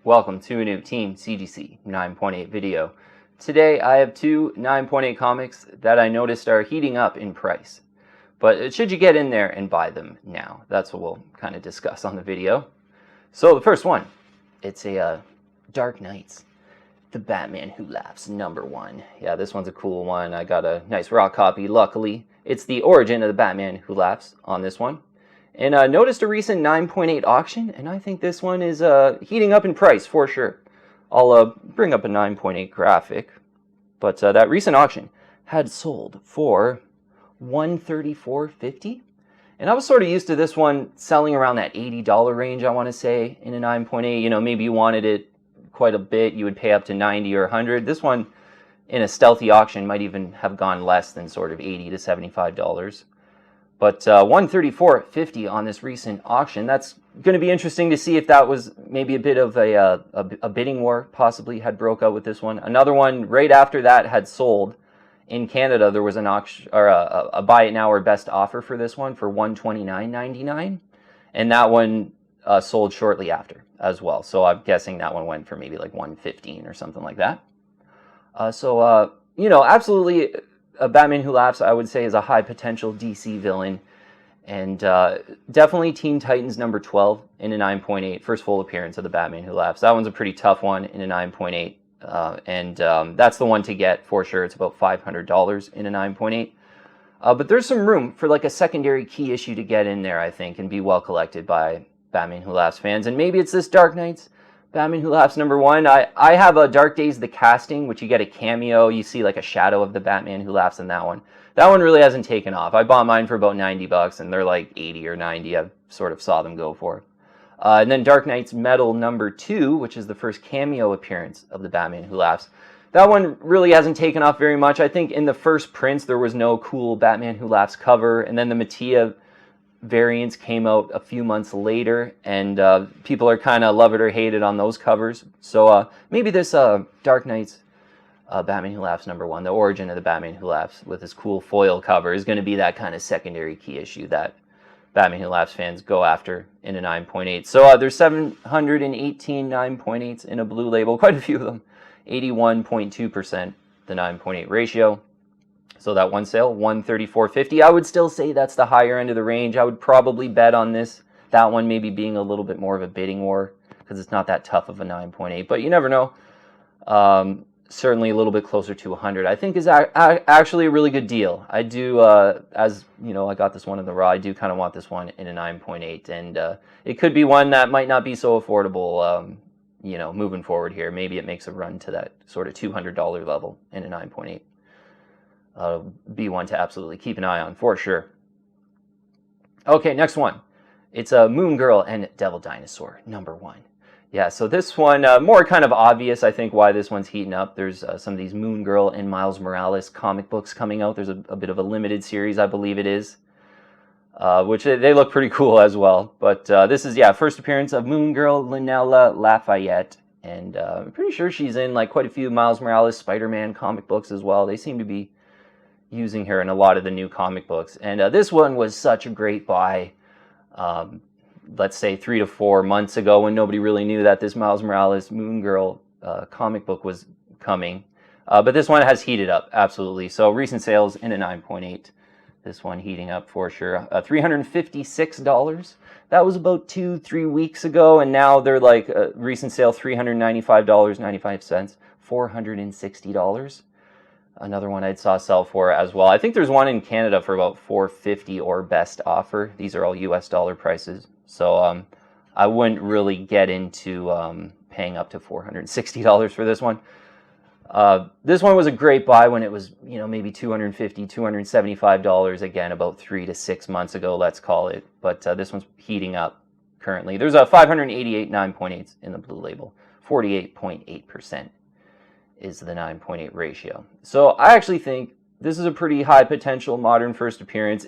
Welcome to a new Team CGC 9.8 video. Today I have two 9.8 comics that I noticed are heating up in price. But should you get in there and buy them now? That's what we'll kind of discuss on the video. So the first one, it's a Dark Knights, The Batman Who Laughs #1. Yeah, this one's a cool one. I got a nice raw copy, luckily. It's the origin of the Batman Who Laughs on this one. And I noticed a recent 9.8 auction, and I think this one is heating up in price for sure. I'll bring up a 9.8 graphic, but that recent auction had sold for $134.50. And I was sort of used to this one selling around that $80 range, I want to say, in a 9.8. You know, maybe you wanted it quite a bit, you would pay up to $90 or $100. This one, in a stealthy auction, might even have gone less than sort of $80 to $75. But $134.50 on this recent auction. That's going to be interesting to see if that was maybe a bit of a bidding war possibly had broke out with this one. Another one right after that had sold. In Canada, there was an auction or a buy it now or best offer for this one for $129.99, and that one sold shortly after as well. So I'm guessing that one went for maybe like $115 or something like that. You know, absolutely. Batman Who Laughs, I would say, is a high potential DC villain, and definitely Teen Titans #12 in a 9.8, first full appearance of the Batman Who Laughs. That one's a pretty tough one in a 9.8, and that's the one to get for sure. It's about $500 in a 9.8, but there's some room for like a secondary key issue to get in there, I think, and be well collected by Batman Who Laughs fans. And maybe it's this Dark Knights Batman Who Laughs #1. I have a Dark Days The Casting, which you get a cameo. You see like a shadow of the Batman Who Laughs in that one. That one really hasn't taken off. I bought mine for about $90, and they're like 80 or 90. I sort of saw them go for. And then Dark Knights Metal #2, which is the first cameo appearance of the Batman Who Laughs. That one really hasn't taken off very much. I think in the first prints there was no cool Batman Who Laughs cover, and then the Mattia variants came out a few months later, and people are kind of love it or hate it on those covers. So maybe this Dark Knights Batman Who Laughs #1, the origin of the Batman Who Laughs with this cool foil cover, is going to be that kind of secondary key issue that Batman Who Laughs fans go after in a 9.8. So there's 718 9.8s in a blue label, quite a few of them, 81.2% the 9.8 ratio. So that one sale, $134.50. I would still say that's the higher end of the range. I would probably bet on that one maybe being a little bit more of a bidding war, because it's not that tough of a 9.8. But you never know. Certainly a little bit closer to 100, I think, is actually a really good deal. I do, as you know, I got this one in the raw. I do kind of want this one in a 9.8, and it could be one that might not be so affordable. You know, moving forward here, maybe it makes a run to that sort of $200 level in a 9.8. Be one to absolutely keep an eye on for sure. Okay, next one. It's a Moon Girl and Devil Dinosaur #1. Yeah, so this one, more kind of obvious, I think, why this one's heating up. There's some of these Moon Girl and Miles Morales comic books coming out. There's a bit of a limited series, I believe it is, which they look pretty cool as well. But this is, yeah, first appearance of Moon Girl Lynella Lafayette. And I'm pretty sure she's in like quite a few Miles Morales Spider-Man comic books as well. They seem to be using her in a lot of the new comic books. And this one was such a great buy, let's say 3 to 4 months ago, when nobody really knew that this Miles Morales Moon Girl comic book was coming. But this one has heated up, absolutely. So recent sales in a 9.8. This one heating up for sure. $356. That was about 2-3 weeks ago, and now they're like recent sale $395.95, $460. Another one I'd saw sell for as well. I think there's one in Canada for about $450 or best offer. These are all US dollar prices. So I wouldn't really get into paying up to $460 for this one. This one was a great buy when it was, you know, maybe $250, $275, again, about 3 to 6 months ago, let's call it. But this one's heating up currently. There's a 588 9.8s in the blue label, 48.8%. is the 9.8 ratio. So I actually think this is a pretty high potential modern first appearance.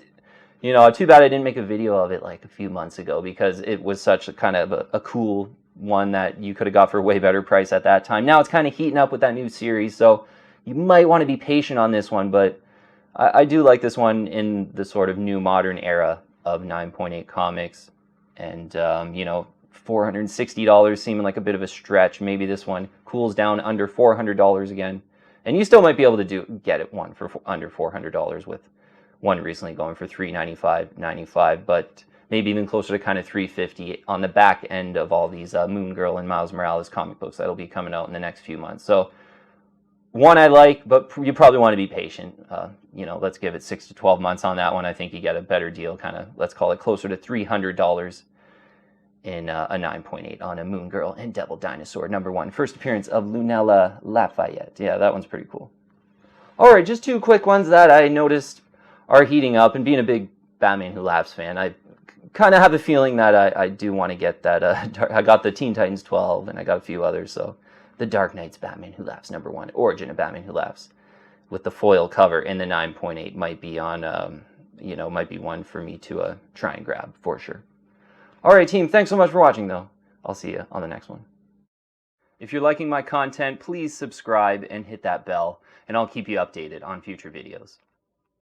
You know, too bad I didn't make a video of it like a few months ago, because it was such a kind of a cool one that you could have got for a way better price at that time. Now it's kind of heating up with that new series, so you might want to be patient on this one, but I do like this one in the sort of new modern era of 9.8 comics. And, you know, $460 seeming like a bit of a stretch. Maybe this one cools down under $400 again. And you still might be able to get it one for under $400 with one recently going for $395.95, but maybe even closer to kind of $350 on the back end of all these Moon Girl and Miles Morales comic books that'll be coming out in the next few months. So one I like, but you probably want to be patient. Let's give it 6 to 12 months on that one. I think you get a better deal, kind of, let's call it closer to $300 in a 9.8 on a Moon Girl and Devil Dinosaur #1. First appearance of Lunella Lafayette. Yeah, that one's pretty cool. All right, just two quick ones that I noticed are heating up. And being a big Batman Who Laughs fan, I kind of have a feeling that I do want to get that. I got the Teen Titans 12, and I got a few others. So the Dark Knight's Batman Who Laughs #1, Origin of Batman Who Laughs, with the foil cover in the 9.8 might be on, might be one for me to try and grab for sure. All right, team, thanks so much for watching, though. I'll see you on the next one. If you're liking my content, please subscribe and hit that bell, and I'll keep you updated on future videos.